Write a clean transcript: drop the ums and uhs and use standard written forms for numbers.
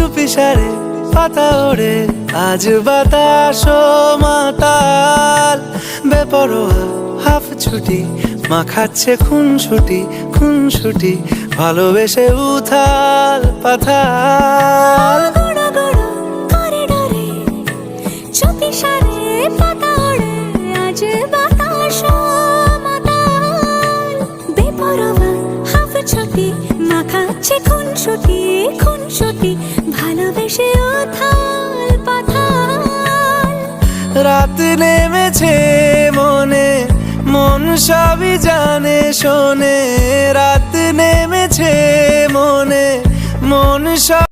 চুপি সারে পাতা ওড়ে, আজ বাতাস মাতাল। বেপরোয়া হাফ ছুটি, মাখাচ্ছে খুনসুটি, ভালোবেসে উথাল পাথাল। চুপি সারে পাতা ওড়ে, আজ বাতাস মাতাল। বেপরোয়া হাফ ছুটি, মাখাচ্ছে খুনসুটি, ভালোবেসে উথাল পাথাল। রাত নেমেছে মনে, মন সবই জানে শোনে। রাত নেমেছে মনে, মন সব